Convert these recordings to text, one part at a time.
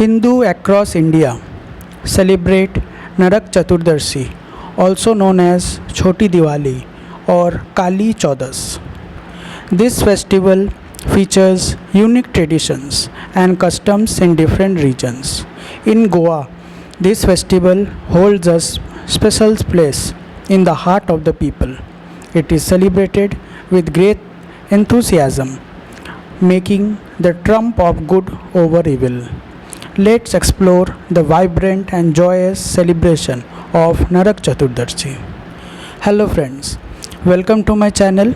Hindu across India celebrate Narak Chaturdashi, also known as Choti Diwali or Kali Chaudas. This festival features unique traditions and customs in different regions. In Goa, this festival holds a special place in the heart of the people. It is celebrated with great enthusiasm, making the trump of good over evil. Let's explore the vibrant and joyous celebration of Narak Chaturdashi. Hello friends, welcome to my channel.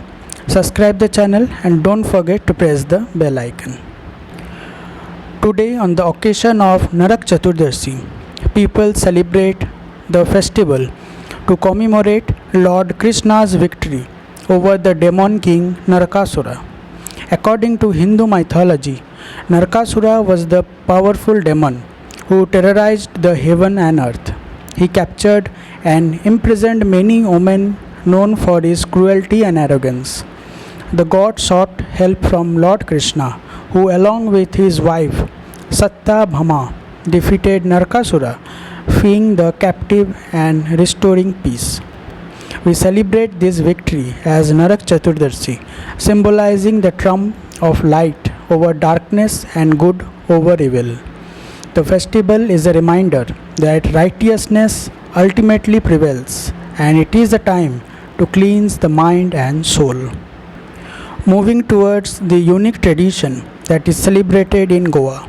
Subscribe the channel and don't forget to press the bell icon. Today on the occasion of Narak Chaturdashi, people celebrate the festival to commemorate Lord Krishna's victory over the demon king Narakasura. According to Hindu mythology, Narakasura was the powerful demon who terrorized the heaven and earth. He captured and imprisoned many women known for his cruelty and arrogance. The god sought help from Lord Krishna, who along with his wife Satyabhama defeated Narakasura, freeing the captive and restoring peace. We celebrate this victory as Narak Chaturdashi, symbolizing the triumph of light over darkness and good over evil. The festival is a reminder that righteousness ultimately prevails, and it is a time to cleanse the mind and soul. Moving towards the unique tradition that is celebrated in Goa.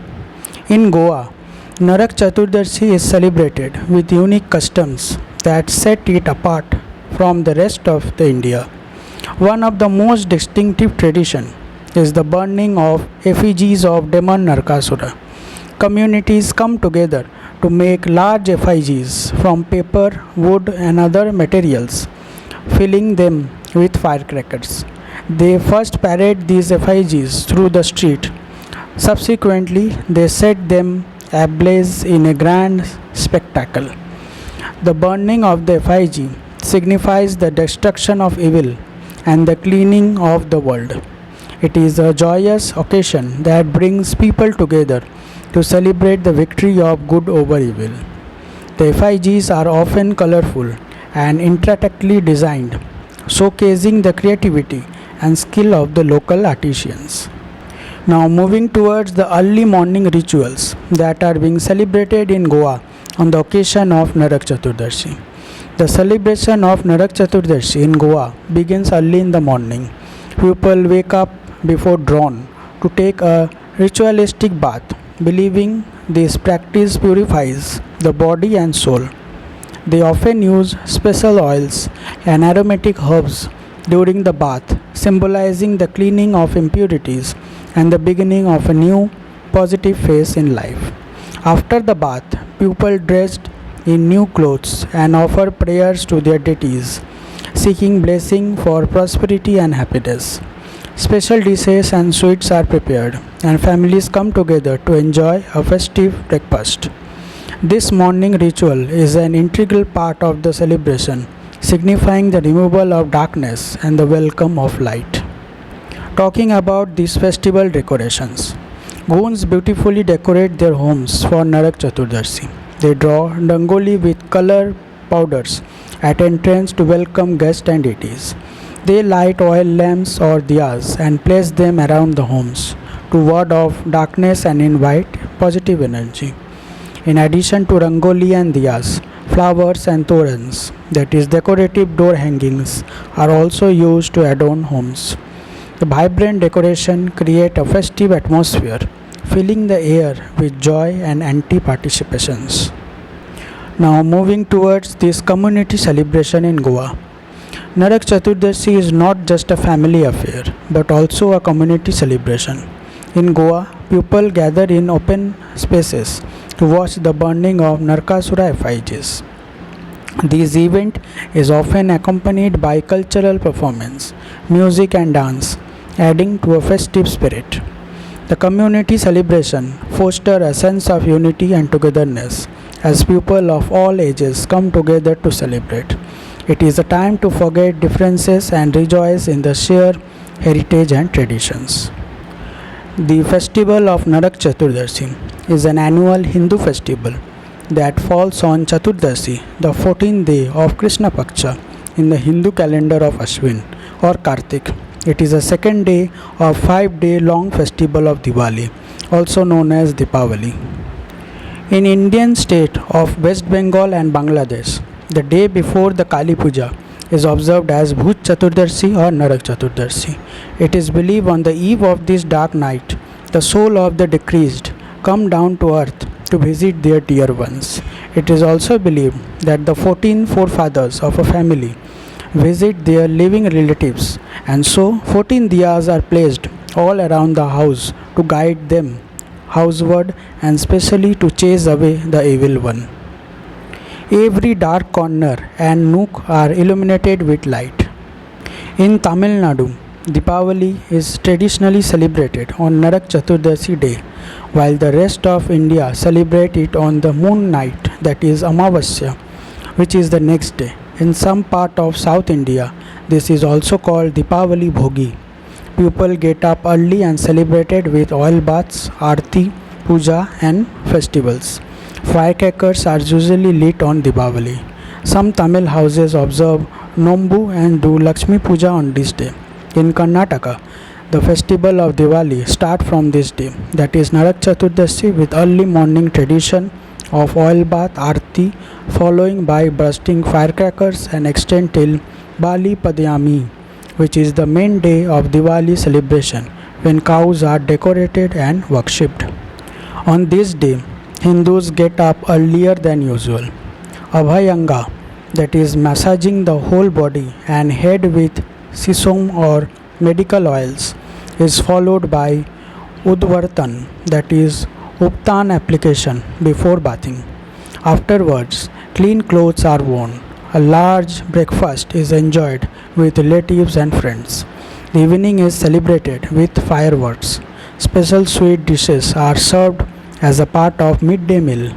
In Goa, Narak Chaturdashi is celebrated with unique customs that set it apart from the rest of the India. One of the most distinctive traditions is the burning of effigies of demon Narakasura. Communities come together to make large effigies from paper, wood and other materials, filling them with firecrackers. They first parade these effigies through the street. Subsequently, they set them ablaze in a grand spectacle. The burning of the effigy signifies the destruction of evil and the cleaning of the world. It is a joyous occasion that brings people together to celebrate the victory of good over evil. The effigies are often colorful and intricately designed, showcasing the creativity and skill of the local artisans. Now moving towards the early morning rituals that are being celebrated in Goa on the occasion of Narak Chaturdashi. The celebration of Narak Chaturdashi in Goa begins early in the morning. People wake up before dawn to take a ritualistic bath, believing this practice purifies the body and soul. They often use special oils and aromatic herbs during the bath, symbolizing the cleaning of impurities and the beginning of a new positive phase in life. After the bath, people dressed in new clothes and offer prayers to their deities, seeking blessing for prosperity and happiness. Special dishes and sweets are prepared, and families come together to enjoy a festive breakfast. This morning ritual is an integral part of the celebration, signifying the removal of darkness and the welcome of light. Talking about these festival decorations, Goans beautifully decorate their homes for Narak Chaturdashi. They draw rangoli with color powders at entrance to welcome guests and deities. They light oil lamps or diyas and place them around the homes to ward off darkness and invite positive energy. In addition to rangoli and diyas, flowers and torans, that is decorative door hangings, are also used to adorn homes. The vibrant decoration create a festive atmosphere, filling the air with joy and anti-participations. Now moving towards this community celebration in Goa. Narak Chaturdashi is not just a family affair, but also a community celebration. In Goa, people gather in open spaces to watch the burning of Narakasura effigies. This event is often accompanied by cultural performance, music and dance, adding to a festive spirit. The community celebration fosters a sense of unity and togetherness as people of all ages come together to celebrate. It is a time to forget differences and rejoice in the shared heritage and traditions. The festival of Narak Chaturdashi is an annual Hindu festival that falls on Chaturdashi, the 14th day of Krishna Paksha in the Hindu calendar of Ashwin or Kartik. It is the second day of 5-day long festival of Diwali, also known as Deepavali. In Indian state of West Bengal and Bangladesh, the day before the Kali Puja is observed as Bhuj Chaturdashi or Narak Chaturdashi. It is believed on the eve of this dark night, the soul of the deceased come down to earth to visit their dear ones. It is also believed that the 14 forefathers of a family visit their living relatives, and so 14 diyas are placed all around the house to guide them houseward and specially to chase away the evil one. Every dark corner and nook are illuminated with light. In Tamil Nadu, Deepavali is traditionally celebrated on Narak Chaturdashi day, while the rest of India celebrate it on the moon night, that is Amavasya, which is the next day. In some part of South India, this is also called Deepavali Bhogi. People get up early and celebrate it with oil baths, aarti, puja and festivals. Firecrackers are usually lit on Deepavali. Some Tamil houses observe Nombu and do Lakshmi Puja on this day. In Karnataka, the festival of Diwali starts from this day, that is Narak Chaturdashi, with early morning tradition of oil bath, aarti, following by bursting firecrackers and extend till Bali Padayami, which is the main day of Diwali celebration when cows are decorated and worshipped. On this day, Hindus get up earlier than usual. Abhyanga, that is massaging the whole body and head with sesame or medical oils, is followed by Udvartan, that is Uptan application before bathing. Afterwards, clean clothes are worn. A large breakfast is enjoyed with relatives and friends. The evening is celebrated with fireworks. Special sweet dishes are served as a part of midday meal.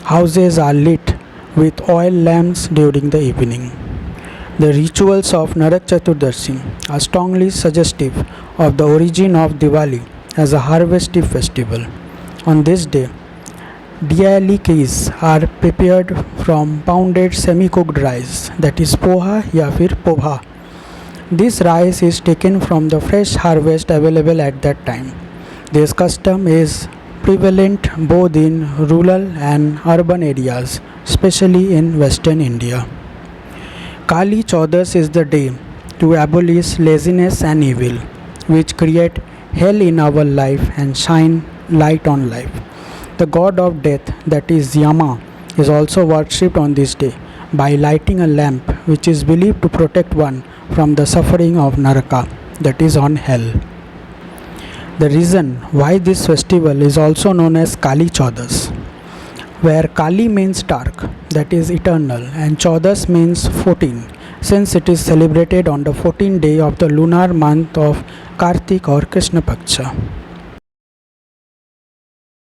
Houses are lit with oil lamps during the evening. The rituals of Narak Chaturdashi are strongly suggestive of the origin of Diwali as a harvestive festival. On this day, Dialikis are prepared from pounded semi-cooked rice, that is poha ya fir pobha. This rice is taken from the fresh harvest available at that time. This custom is prevalent both in rural and urban areas, especially in Western India. Kali Chaudas is the day to abolish laziness and evil, which create hell in our life and shine light on life. The god of death, that is Yama, is also worshipped on this day by lighting a lamp which is believed to protect one from the suffering of Naraka, that is on hell. The reason why this festival is also known as Kali Chaudas, where Kali means dark, that is eternal, and Chaudas means 14, since it is celebrated on the 14th day of the lunar month of Kartik or Krishna Paksha.